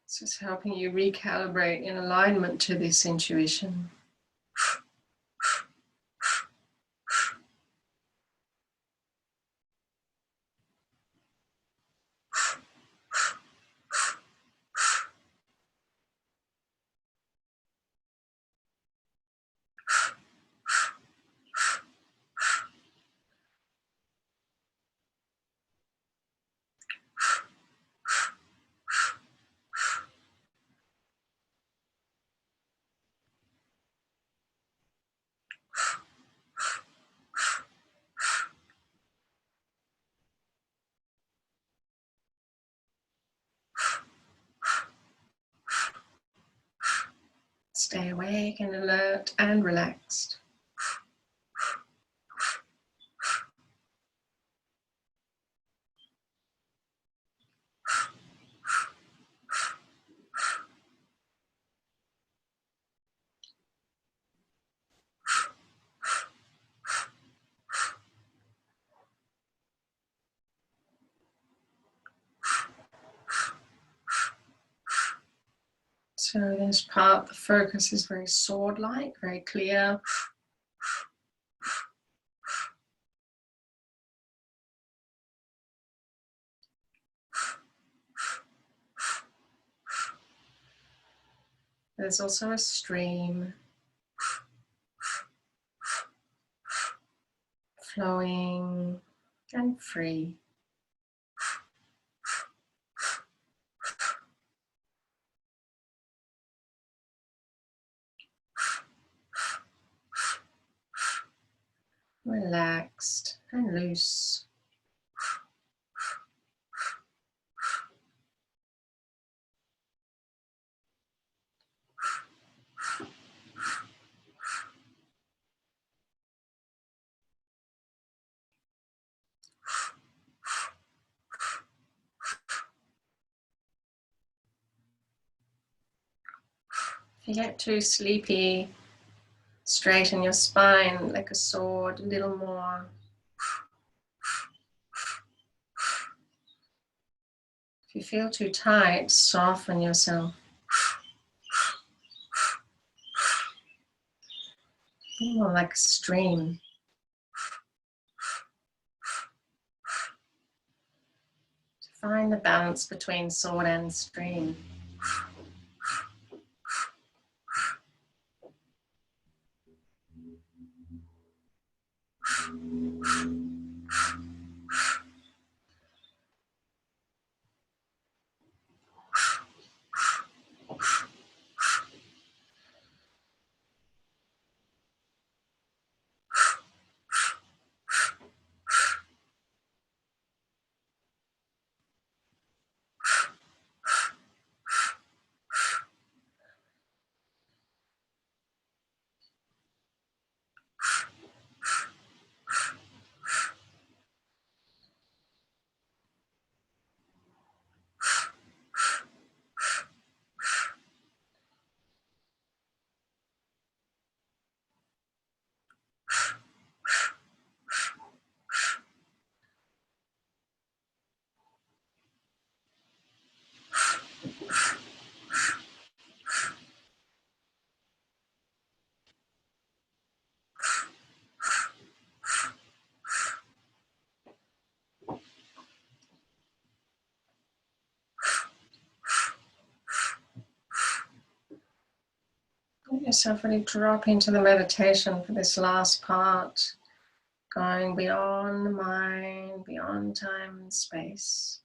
It's just helping you recalibrate in alignment to this intuition. Stay awake and alert and relaxed. So this part, the focus is very sword-like, very clear. There's also a stream flowing and free. Relaxed and loose. If you get too sleepy, straighten your spine like a sword a little more. If you feel too tight, soften yourself. Be more like a stream. Find the balance between sword and stream. Let yourself really drop into the meditation for this last part, going beyond the mind, beyond time and space.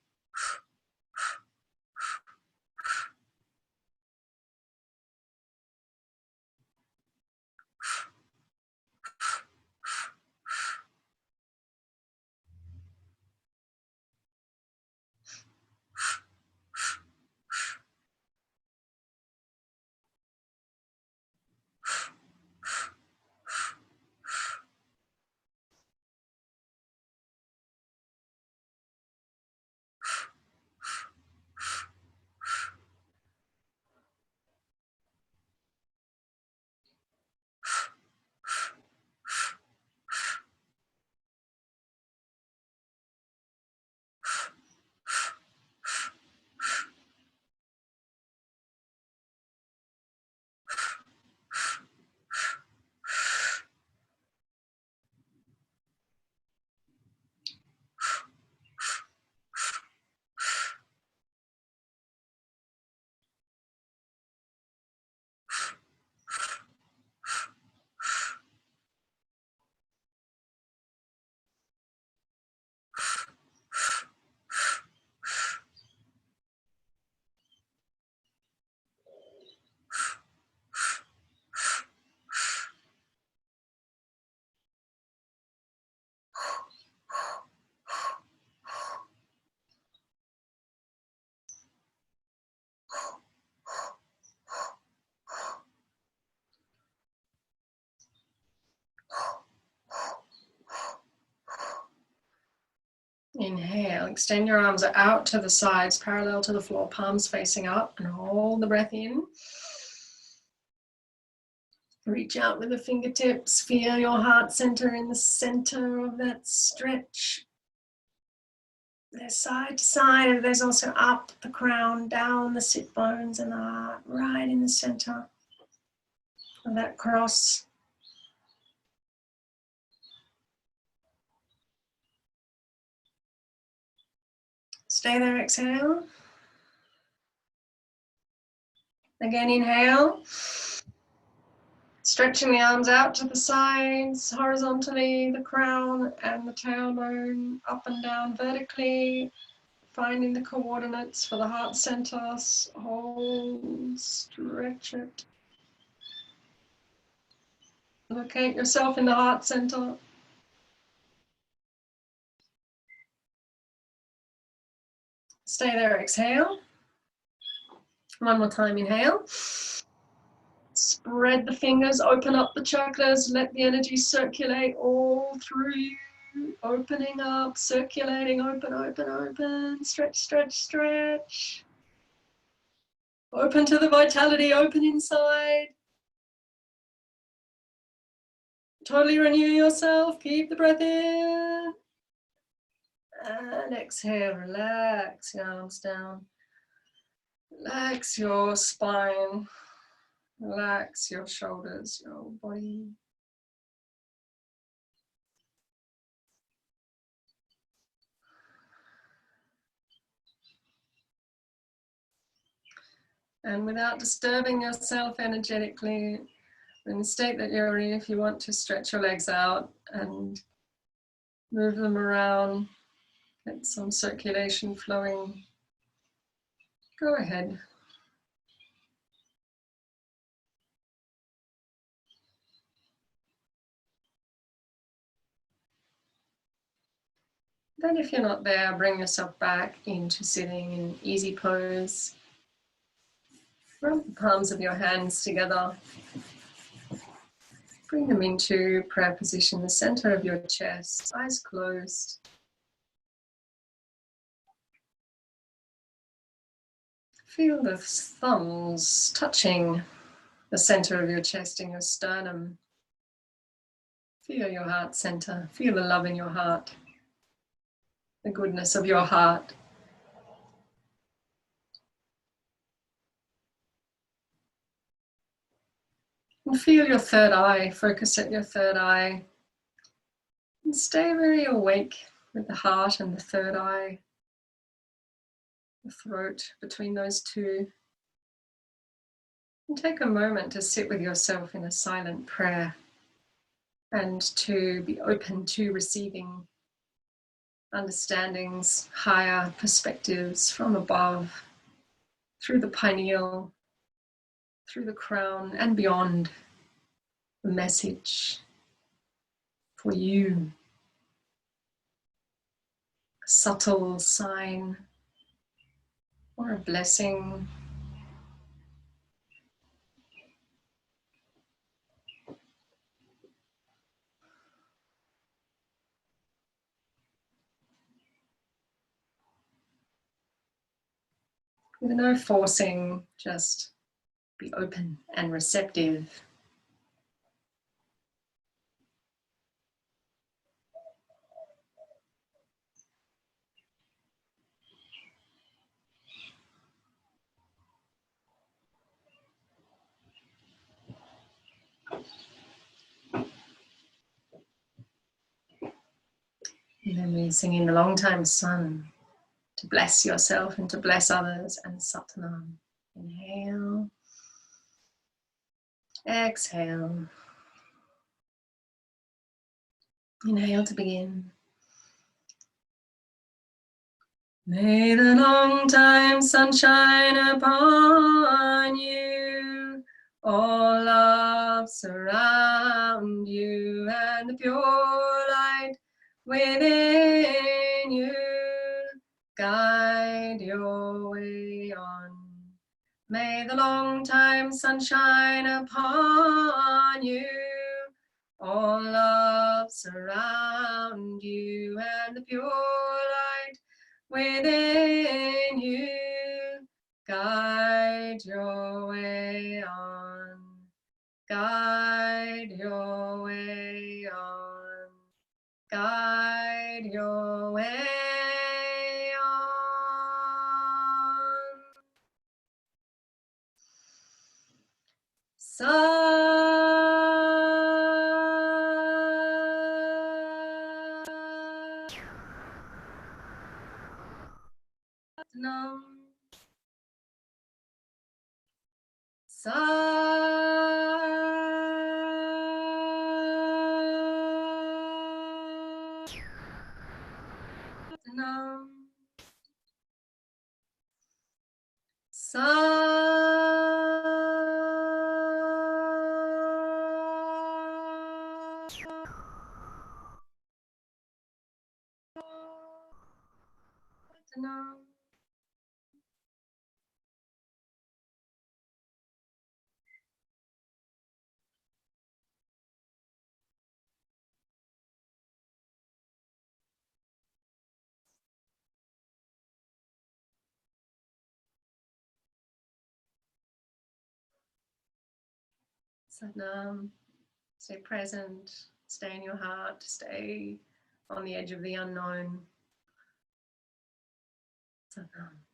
Inhale, extend your arms out to the sides, parallel to the floor, palms facing up, and hold the breath in. Reach out with the fingertips, feel your heart center in the center of that stretch. There's side to side, and there's also up the crown, down the sit bones, and the heart right in the center of that cross. Stay there, exhale. Again, inhale. Stretching the arms out to the sides, horizontally, the crown and the tailbone, up and down vertically. Finding the coordinates for the heart center. Hold, stretch it. Locate yourself in the heart center. Stay there, exhale. One more time, inhale. Spread the fingers, open up the chakras, let the energy circulate all through you. Opening up, circulating, open, open, open. Stretch, stretch, stretch. Open to the vitality, open inside. Totally renew yourself, keep the breath in. And exhale, relax your arms down. Relax your spine. Relax your shoulders, your whole body. And without disturbing yourself energetically, in the state that you're in, if you want to stretch your legs out and move them around, get some circulation flowing, go ahead. Then if you're not there, bring yourself back into sitting in easy pose. Rub the palms of your hands together. Bring them into prayer position, the center of your chest, eyes closed. Feel the thumbs touching the center of your chest and your sternum. Feel your heart center. Feel the love in your heart, the goodness of your heart. And feel your third eye. Focus at your third eye. And stay very awake with the heart and the third eye, the throat between those two. And take a moment to sit with yourself in a silent prayer and to be open to receiving understandings, higher perspectives from above, through the pineal, through the crown and beyond. The message for you, a subtle sign or a blessing. With no forcing, just be open and receptive. And then we sing in the long time sun to bless yourself and to bless others, and Satnam. Inhale. Exhale. Inhale to begin. May the long time sun shine upon you, all love surround you, and the pure light within you guide your way on. May the long time sun shine upon you, all love surround you, and the pure light within you. Guide your way on. Guide your way on. Guide your way on. Satnam. Satnam. Satnam. Satnam. Stay present, stay in your heart, stay on the edge of the unknown. Satnam.